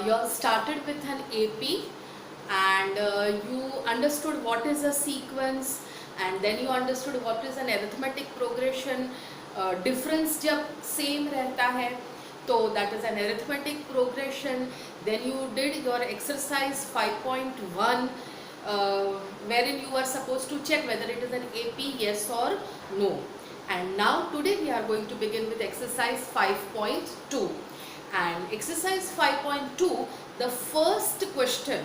you all started with an AP and you understood what is a sequence, and then you understood what is an arithmetic progression. Difference जब same रहता है तो that is an arithmetic progression. Then you did your exercise 5.1 wherein you are supposed to check whether it is an AP, yes or no. And now today we are going to begin with exercise 5.2. And exercise 5.2, the first question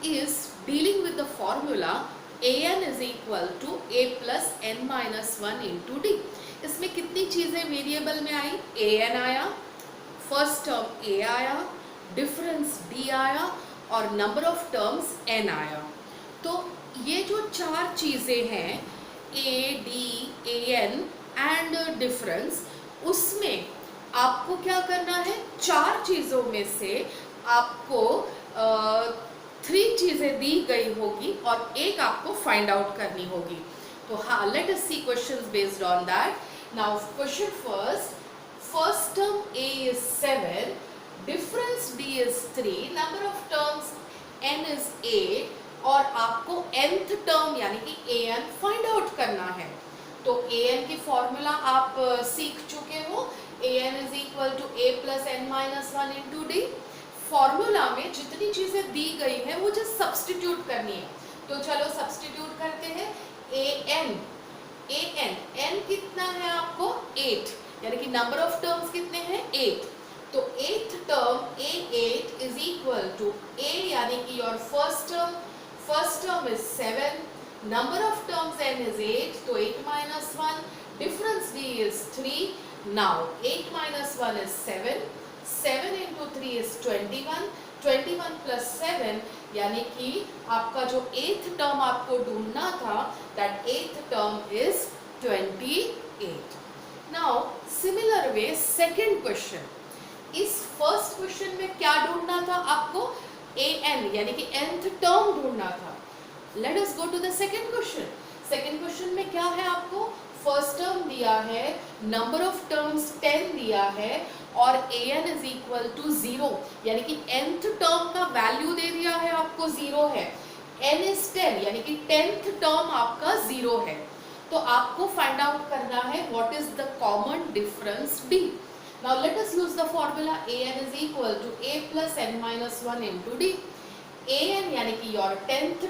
is dealing with the formula an is equal to a plus n minus 1 into d. इसमें कितनी चीज़ें variable में आई? an आया, first term a आया, difference d आया और number of terms n आया. तो ये जो चार चीज़ें हैं a, d, an and difference, उसमें आपको क्या करना है? चार चीज़ों में से आपको 3 चीज़ें दी गई होगी और एक आपको फाइंड आउट करनी होगी. तो हाँ, let us see questions based on that. Now question first term a is 7, difference d is 3, number of terms n is 8 और आपको nth टर्म यानी कि an फाइंड आउट करना है. तो an की फॉर्मूला आप सीख चुके हो. an is equal to a plus n minus 1 into d. Formula में जितनी चीजें दी गई है वो जस्ट सब्स्टिट्यूट करनी है. तो चलो सब्स्टिट्यूट करते हैं. an n कितना है आपको? 8, यानी कि नंबर ऑफ टर्म्स कितने हैं? 8. तो 8th term a8 is equal to a यानी कि your first term is 7, number of terms n is 8, तो 8 minus 1, difference d is 3. Now 8 minus 1 is 7, 7 into 3 is 21, 21 plus 7 यानी कि आपका जो 8th टर्म आपको ढूंढना था, that 8th term is 28. Now similar way second question. इस फर्स्ट क्वेश्चन में क्या ढूंढना था आपको? an यानी कि nth टर्म ढूंढना था. Let us go to the second question. Second question में क्या है आपको? फर्स्ट टर्म दिया है, नंबर ऑफ टर्म्स 10 दिया है और an is equal to 0 यानी कि nth टर्म का वैल्यू दे दिया है आपको 0 है. n is 10 यानी कि 10th टर्म आपका 0 है. तो आपको फाइंड आउट करना है what is the common difference d. Now let us use the formula an is equal to a plus n minus 1 into d. an यानी कि योर 10th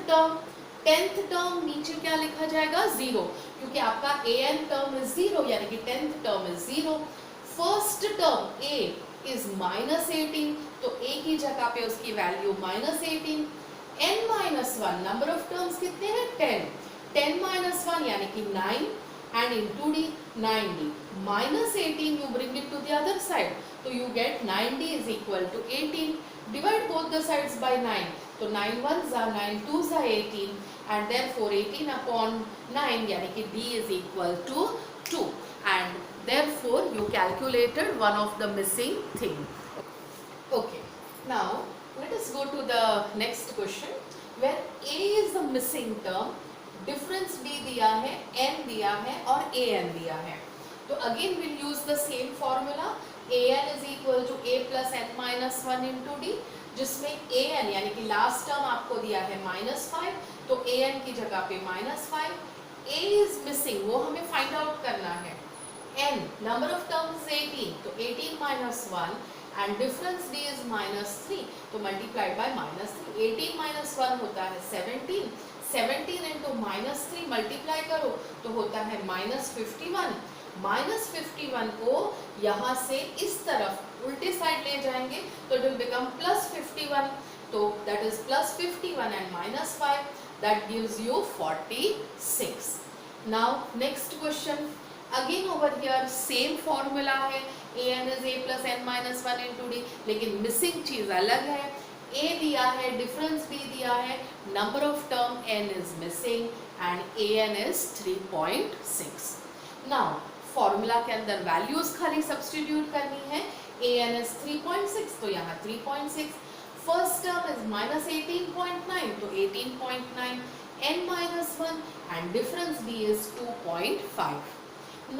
टर्म नीचे क्या लिखा जाएगा? 0, क्योंकि आपका an टर्म इज 0 यानी कि 10th term is 0. First term a is -18, तो a की जगह पे उसकी value -18. n minus 1 number of terms कितने हैं? 10. 10 minus 1 यानी कि 9 and into d 9d. -18 you bring it to the other side, so you get 9d is equal to 18. Divide both the sides by 9, so 9 ones are 9 twos are 18 and therefore 18 upon 9 यानी कि d is equal to 2 and therefore you calculated one of the missing thing. Okay, now let us go to the next question where a is the missing term, difference d दिया है, n दिया है और an दिया है. तो again will use the same formula. an is equal to a plus n minus 1 into d, जिसमें an यानी कि लास्ट टर्म आपको दिया है -5, तो an की जगह पे -5. a is missing, वो हमें फाइंड आउट करना है. n नंबर ऑफ टर्म्स 18, तो 18 minus 1 and difference d is -3, तो multiplied by -3. 18 minus 1 होता है 17. 17 into -3 मल्टीप्लाई करो तो होता है -51. -51 को यहाँ से इस तरफ उल्टे साइड ले जाएंगे तो इट विल बिकम +51. तो that is +51 and -5, that gives you 46. Now next question. Again over here same formula है, an is a plus n minus 1 into d, लेकिन मिसिंग चीज अलग है. a दिया है, डिफरेंस b दिया है, number of term n is missing and an is 3.6. Now formula के अंदर वैल्यूज खाली सब्स्टिट्यूट करनी है. an is 3.6, तो यहाँ 3.6. फर्स्ट टर्म इज -18.9, तो 18.9, n minus 1 and difference b is 2.5.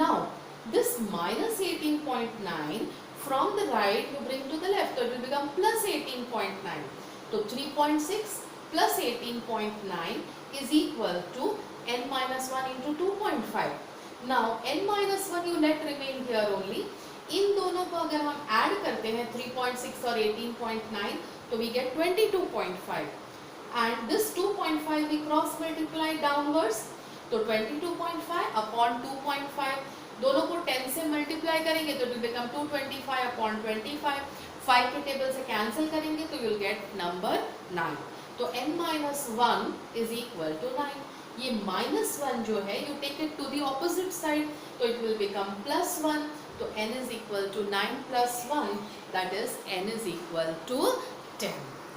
Now this -18.9 from the right you bring to the left, so it will become plus 18.9. So 3.6 plus 18.9 is equal to n minus 1 into 2.5. Now n minus 1 you let remain here only. इन दोनों को अगर हम add करते हैं 3.6 और 18.9 तो we get 22.5 and this 2.5 we cross multiply downwards, तो 22.5 upon 2.5 दोनों को 10 से मल्टीप्लाई करेंगे तो it will become 225 upon 25, 5 के टेबल से कैंसिल करेंगे तो you'll get number 9. तो n minus 1 is equal to 9. ये minus 1 जो है you take it to the opposite side तो it will become plus 1. तो n is equal to 9 plus 1, that is n is equal to 10.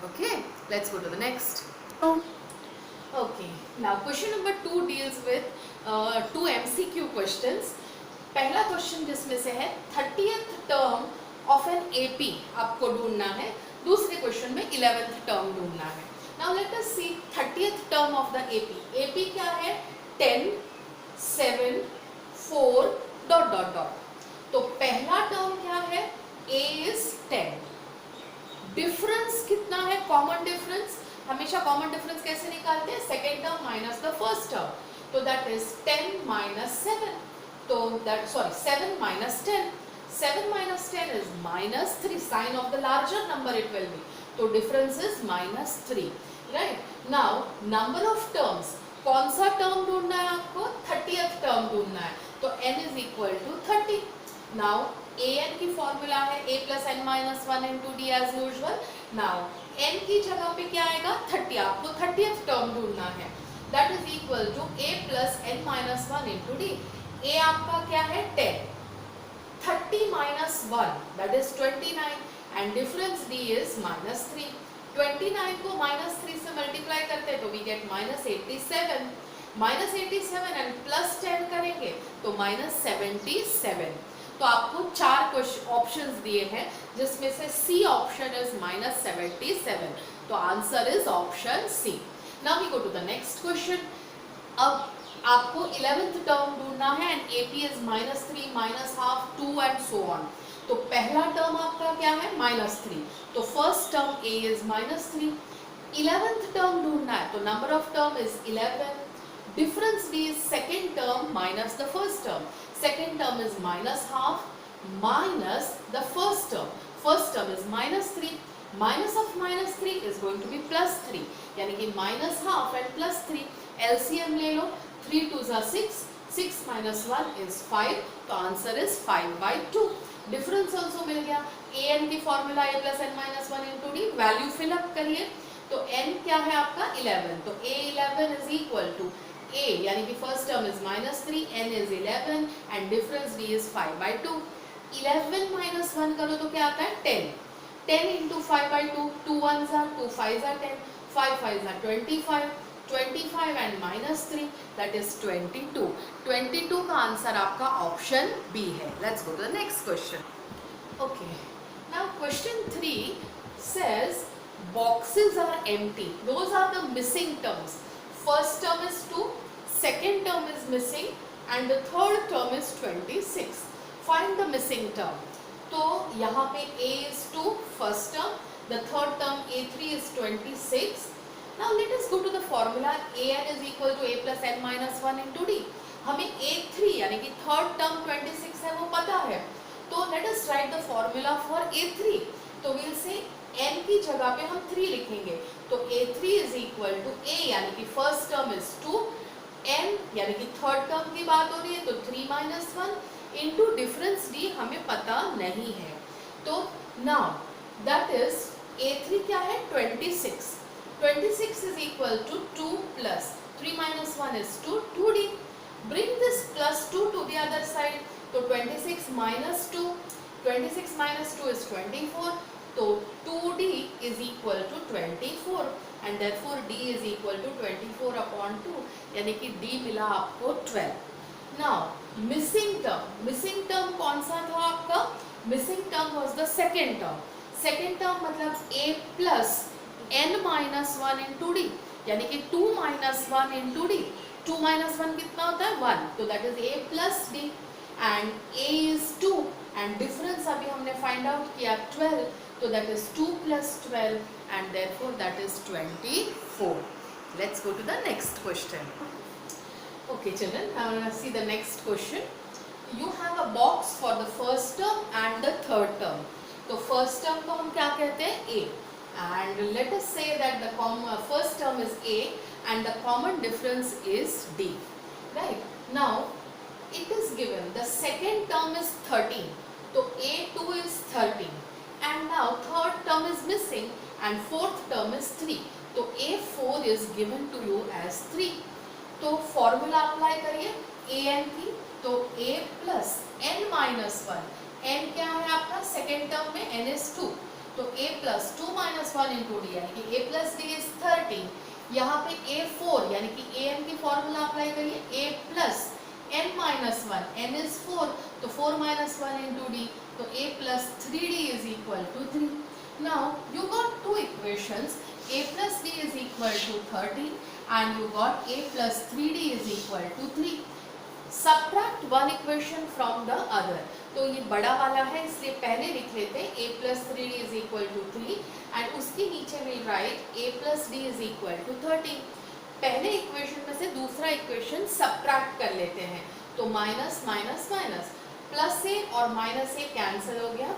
Okay, let's go to the next. Okay, now question number 2 deals with 2 MCQ questions. पहला question जिसमें से है 30th term of N AP आपको ढूंढना है, दूसरे question में 11th term ढूंढना है. Now let us see 30th term of the AP. AP क्या है? 10, 7, 4, dot dot dot. तो पहला टर्म क्या है? A is 10. डिफरेंस कितना है? Common difference. हमेशा कॉमन डिफरेंस कैसे निकालते हैं? Second term minus the first term. तो दैट इज 10 minus 7. तो that 7 minus 10. 7 minus 10 is minus 3. Sign of the larger number it will be. तो difference is minus 3. Right. Now number of terms. कौन सा term ढूंढना है आपको? 30th term ढूंढना है. तो n is equal to 30. Now an की फॉर्मूला है a plus n minus 1 into d as usual. Now n की जगह पे क्या आएगा? 30. आपको 30th टर्म ढूंढना है. That is equal to a plus n minus 1 into d. a आपका क्या है? 10. 30 minus 1 that is 29 and difference d is minus 3. 29 को minus 3 से मल्टीप्लाई करते हैं तो we get minus 87. minus 87 and plus 10 करेंगे तो minus 77. तो आपको 4 ऑप्शंस दिए हैं जिसमें से C ऑप्शन इज minus 77. तो answer is option C. Now we go to the next question. अब आपको 11th टर्म ढूंढना है and AP is minus 3, minus half, 2 and so on. तो पहला टर्म आपका क्या है? minus 3. तो first term A is minus 3. 11th term ढूंढना है तो number of term is 11. Difference B is second term minus the first term. Second term is minus half minus the first term. First term is minus 3. Minus of minus 3 is going to be plus 3. यानी कि minus half and plus 3. LCM ले लो. 3 2s are 6. 6 minus 1 is 5. तो answer is 5/2. Difference also मिल गया. an की formula a plus n minus 1 into d. Value fill up करिए. तो n क्या है आपका? 11. तो a11 is equal to a यानी कि first term is minus 3, n is 11 and difference d is 5/2. 11 minus 1 करो तो क्या आता है? 10. 10 into 5/2. 2 1s are 2 5s are 10. 5 5s are 25. 25 and minus 3 that is 22. 22 का आंसर आपका ऑप्शन B है. Let's go to the next question. Okay. Now question 3 says boxes are empty. Those are the missing terms. First term is 2, second term is missing and the third term is 26. Find the missing term. तो यहाँ पे a is 2 first term, the third term a3 is 26. Now let us go to the formula. an is equal to a plus n minus 1 into d. हमें a3 यानी कि third term 26 है वो पता है. तो let us write the formula for a3. तो we'll say n की जगह पे हम 3 लिखेंगे. तो a3 is equal to a यानी कि फर्स्ट टर्म इज 2, n यानी कि थर्ड टर्म की बात हो रही है तो 3 minus 1 into difference d हमें पता नहीं है. तो now that is a3 क्या है? 26. 26 is equal to 2 plus 3 minus 1 is 2, 2d. Bring this plus 2 to the other side. तो 26 minus 2. 26 minus 2 is 24. तो 2d is equal to 24 and therefore d is equal to 24 upon 2 यानी कि d मिला आपको 12. Now missing term कौन सा था आपका? Missing term was the second term. Second term मतलब a plus n minus 1 into d यानी कि 2 minus 1 into d. 2 minus 1 कितना होता है? 1. तो that is a plus d and a is 2. And difference अभी हमने फाइंड आउट किया 12, तो that is 2 + 12 and therefore that is 24. Let's go to the next question. Okay children, now see the next question. You have a box for the first term and the third term. तो first term को हम क्या कहते हैं? A. And let us say that the first term is A and the common difference is D. Right? Now it is given the second term is 13. तो A2 is 13. And now third term is missing and fourth term is 3. तो A4 is given to you as 3. तो formula apply करिए A N की. तो a plus n minus 1, n क्या है आपका second term में, n इज 2. तो a plus 2 minus 1 into D यानी कि a प्लस डी इज 13. यहाँ पे a4 यानी कि an की फॉर्मूला अप्लाई करिए a plus n minus 1, n is 4. तो 4 माइनस 1 इंटू डी, तो a plus 3d is equal to 3. Now you got two equations. a plus d is equal to 13 and you got a plus 3d is equal to 3. Subtract one equation from the other. तो ये बड़ा वाला है इसलिए पहले लिख लेते हैं a plus 3d is equal to 3 and उसके नीचे we'll write a plus d is equal to 13. पहले इक्वेशन में से दूसरा इक्वेशन सब्ट्रैक्ट कर लेते हैं. तो minus minus minus, plus a और माइनस a कैंसिल हो गया.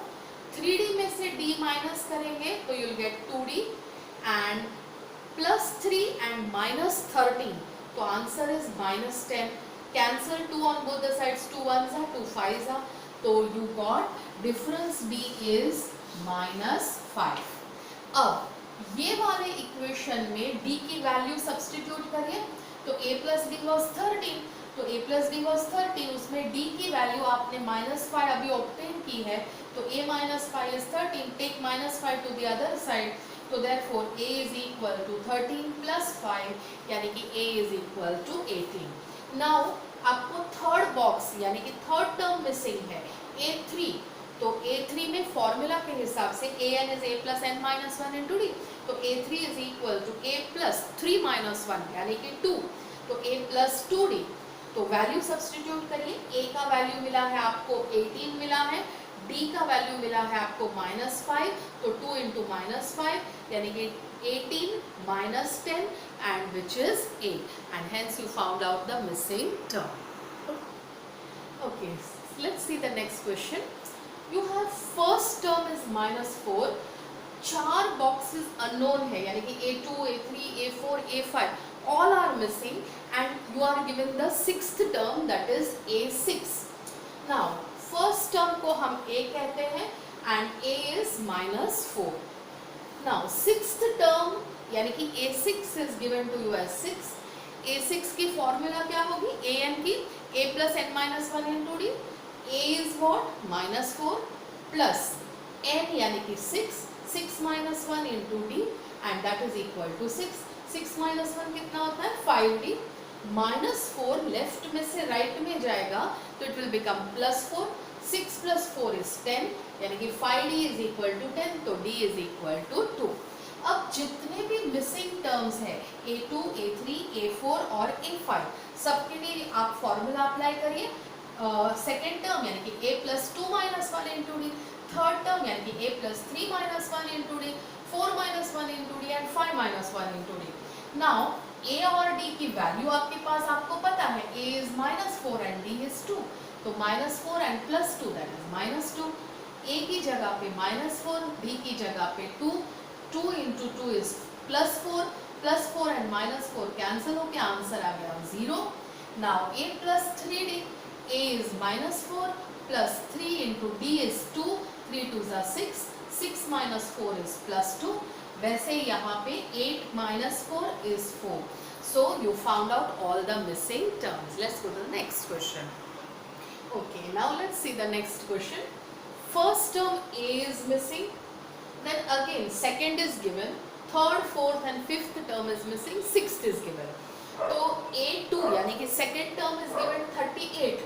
3d में से d माइनस करेंगे तो you'll get 2d and plus 3 and minus 13. तो answer is minus 10. Cancel 2 on both the sides, 2 1s are 2 5s are. तो you got difference B is -5. अब ये वाले इक्वेशन में D की वैल्यू सब्स्टिट्यूट करिए. तो A plus D was 13. तो A plus D was 13, उसमें D की वैल्यू आपने -5 अभी ऑब्टेन की है. तो A minus 5 is 13. Take -5 to the other side. तो therefore a is equal to 13 plus 5 यानी कि a is equal to 18. Now आपको थर्ड बॉक्स यानी कि थर्ड टर्म मिसिंग है a3. तो a3 में फॉर्मूला के हिसाब से an is a plus n minus 1 into d. तो a3 is equal to a plus 3 minus 1 यानी कि 2. तो a plus 2d. तो वैल्यू सब्स्टिट्यूट करिए. a का वैल्यू मिला है आपको 18 मिला है. D का वैल्यू मिला है आपको -5. तो 2 into -5 यानी कि 18 minus 10 and which is 8 and hence you found out the missing term. Okay, let's see the next question. You have first term is -4. 4 boxes unknown है यानी कि A2, A3, A4, A5 all are missing and you are given the sixth term that is A6. Now first term को हम a कहते हैं and a is -4. Now sixth term यानी कि a6 is given to you as 6. a6 की formula क्या होगी an की a plus n minus 1 into d. a is what -4 plus n यानी कि 6 minus 1 into d and that is equal to 6. 6 minus 1 कितना होता है 5d. -4 लेफ्ट में से राइट में जाएगा तो it will become +4. 6 plus 4 is 10 यानी कि 5d is equal to 10. तो d is equal to 2. अब जितने भी मिसिंग टर्म्स हैं a2, a3, a4 और a5 सबके लिए आप फॉर्मूला अप्लाई करिए. सेकेंड टर्म यानी कि a plus 2 minus 1 into d. Third term यानी कि a plus 3 minus 1 into d. 4 minus 1 into d and 5 minus 1 into d. Now a और d की वैल्यू आपके पास आपको पता है. a is -4 and d is 2. तो -4 and +2 that is -2. a की जगह पे -4, d की जगह पे 2. 2 into 2 is +4. +4 and -4 कैंसिल होके आंसर आ गया 0. Now a plus 3d. a is -4 plus 3 into d is 2. 3 2s are 6. 6 minus 4 is +2. वैसे यहाँ पे 8 minus 4 is 4. So you found out all the missing terms. Let's go to the next question. Okay, now let's see the next question. First term a is missing. Then again second is given. Third, fourth and fifth term is missing. Sixth is given. तो a2 यानी कि second term is given 38.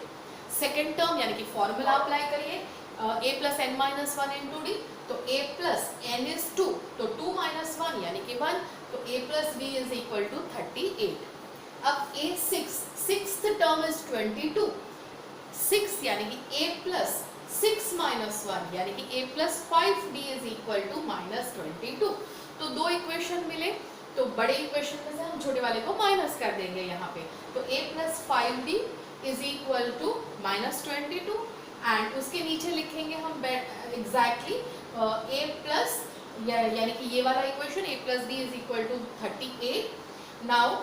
Second term यानी कि formula apply करिए. a plus n minus 1 into d. तो a plus n is 2. तो 2 minus 1 यानी कि 1. तो a plus b is equal to 38. अब a6 sixth term is 22. 6 यानी कि a plus 6 माइनस 1 यानी कि a plus 5d is equal to minus 22। तो दो इक्वेशन मिले, तो बड़े इक्वेशन में से हम छोटे वाले को माइनस कर देंगे यहाँ पे। तो a plus 5d is equal to minus 22 and उसके नीचे लिखेंगे हम एग्जैक्टली a प्लस यानी कि ये वाला equation a plus d is equal to 38। Now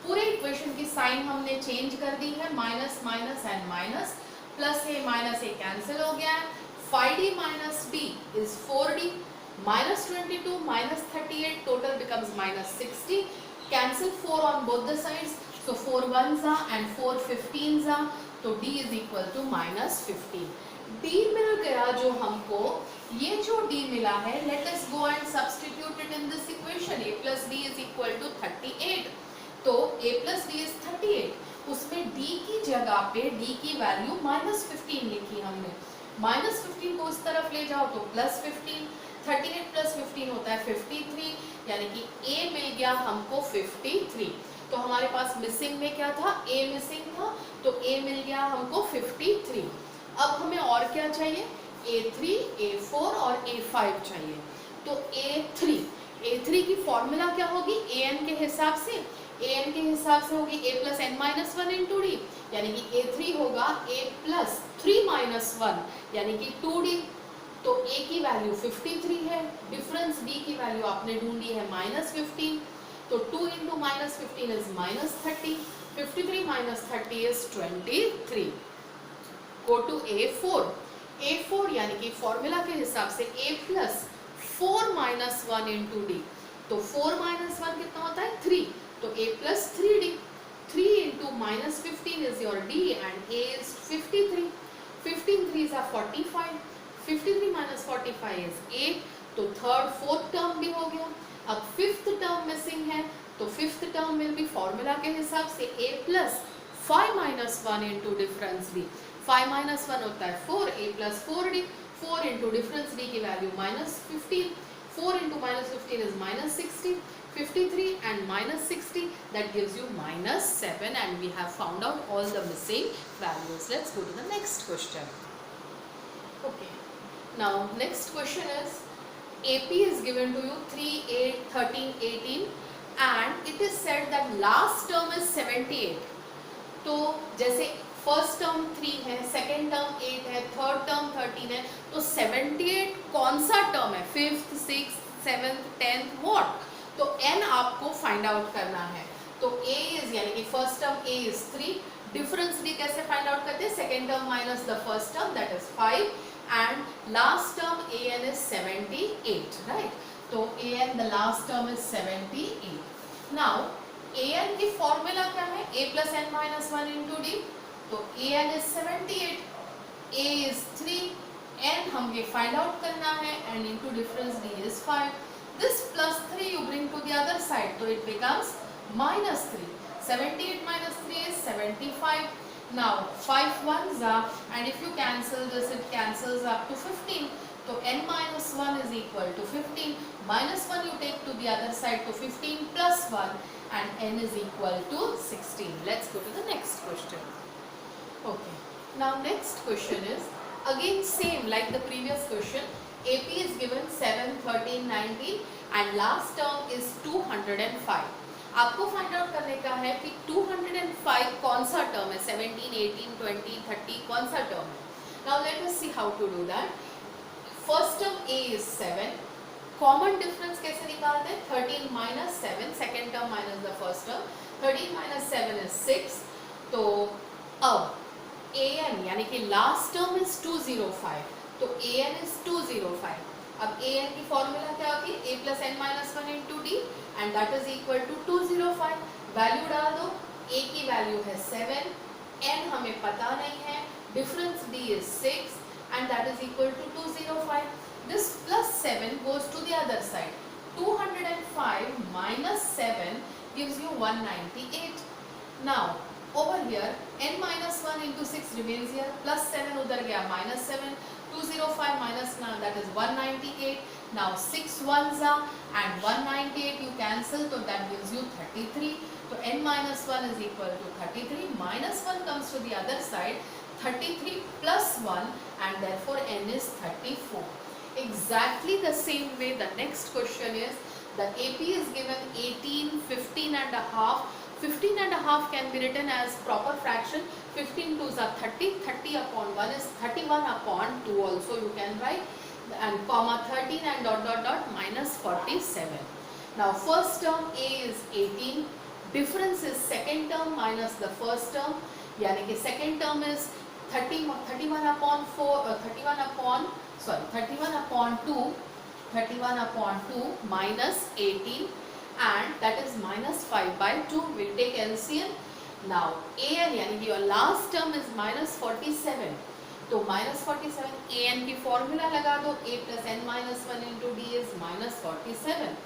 पूरे इक्वेशन की साइन हमने चेंज कर दी है, minus minus and minus, plus a minus a cancel हो गया है। 5d minus d is 4d, minus 22 minus 38 total becomes minus 60, cancel 4 on both the sides, so 4 1s and 4 15s, तो d is equal to minus 15। d मिल गया जो हमको, ये जो d मिला है, let us go and substitute it in this equation. a plus d is equal to 38, तो a प्लस d इज 38, उसमें d की जगह पे d की वैल्यू माइनस 15 लिखी हमने। माइनस 15 को उस तरफ ले जाओ तो प्लस 15, 38 प्लस 15 होता है 53, यानी कि a मिल गया हमको 53। तो हमारे पास मिसिंग में क्या था, a मिसिंग था, तो a मिल गया हमको 53। अब हमें और क्या चाहिए, a3, a4 और a5 चाहिए। तो a3 की फॉर्मूला क्या होगी, an के हिसाब से, an के हिसाब से होगी a plus n minus 1 into D, यानी कि a3 होगा a प्लस 3 माइनस 1 यानी कि 2d। तो a की वैल्यू 53 है, डिफरेंस d की वैल्यू आपने ढूंढी है माइनस 15, तो 2 into minus 15 is minus 30, 53 minus 30 is 23। Go to a4 यानी कि फॉर्मूला के हिसाब से a plus 4 minus 1 into d, तो 4 माइनस 1 कितना होता है 3, तो a plus 3d, 3 into minus 15 is your d and a is 53, 15 3s are 45, 53 minus 45 is 8, तो थर्ड फोर्थ टर्म भी हो गया। अब फिफ्थ टर्म मिसिंग है, तो fifth term will be formula के हिसाब से a plus 5 minus 1 into difference d, 5 minus 1 होता है 4, a plus 4d, 4 into difference d की value minus 15, 4 into minus 15 is minus 60, 53 and minus 60, that gives you minus 7, and we have found out all the missing values. Let's go to the next question. Okay, now next question is AP is given to you 3, 8, 13, 18 and it is said that last term is 78. तो जैसे first term 3 है, second term 8 है, third term 13 है, तो 78 कौन सा term है, fifth, sixth, seventh, tenth, what? तो n आपको फाइंड आउट करना है। तो a इज यानी कि first term a is 3, difference d कैसे फाइंड आउट करते हैं, second term minus the first term that is 5 and last term an is 78, right? तो an the last term is 78। Now an की formula क्या है, a plus n minus 1 into d, तो an is 78, a is 3, n हमें find out करना है and into difference d is 5. This plus 3 you bring to the other side, so it becomes minus 3. 78 minus 3 is 75. Now 5 ones are, and if you cancel this, it cancels up to 15. So n minus 1 is equal to 15. Minus 1 you take to the other side, to 15 plus 1, and n is equal to 16. Let's go to the next question. Okay, now next question is again same like the previous question. AP is given 7, 13, 19 and last term is 205. आपको find out करने का है कि 205 कौन सा term है, 17, 18, 20, 30 कौन सा टर्म है. Now let us see how to do that. First term A is 7. Common difference कैसे निकालते हैं, 13 minus 7, second term minus the first term, 13 minus 7 is 6. तो अब an यानी कि लास्ट टर्म इज 205, तो an is 205. अब an की फॉर्मूला क्या होगी, a plus n minus 1 into d and that is equal to 205. Value डाल दो, a की वैल्यू है 7, n हमें पता नहीं है, difference d is 6 and that is equal to 205. This plus 7 goes to the other side. 205 minus 7 gives you 198. Now over here n minus 1 into 6 remains here, plus 7 उधर गया minus 7, 205 minus 9 that is 198. Now 6 ones are and 198 you cancel, so that gives you 33. So n minus 1 is equal to 33, minus 1 comes to the other side, 33 plus 1 and therefore n is 34. Exactly the same way the next question is, the AP is given 18, 15 and a half. 15 and a half can be written as proper fraction. 15 2s are 30, 30 upon 1 is 31 upon 2 also you can write, and comma 13 and dot dot dot minus 47. Now first term A is 18, difference is second term minus the first term, यानी कि second term is 31 upon 2 minus 18, and that is minus 5 by 2. We'll take LCM. Now an यानी कि your last term is minus 47, तो minus 47 an की formula लगा दो, a plus n minus 1 into d is minus 47.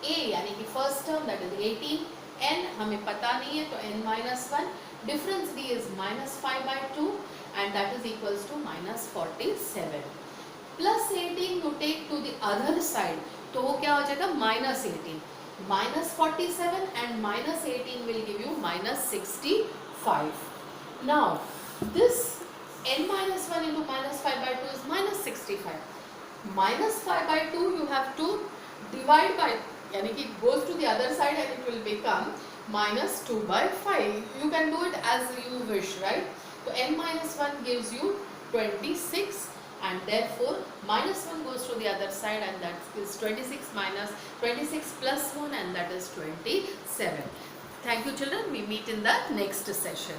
a यानी कि first term that is 18, n हमें पता नहीं है तो n minus 1, difference d is minus 5 by 2 and that is equals to minus 47. Plus 18 you take to the other side, तो वो क्या हो जाएगा minus 18. Minus 47 and minus 18 will give you minus 65. Now this n minus 1 into minus 5 by 2 is minus 65. Minus 5 by 2 you have to divide by, यानी कि it goes to the other side and it will become minus 2 by 5. You can do it as you wish, right? So n minus 1 gives you 26. And therefore minus 1 goes to the other side and that is 26 minus 26 plus 1 and that is 27. Thank you children. We meet in the next session.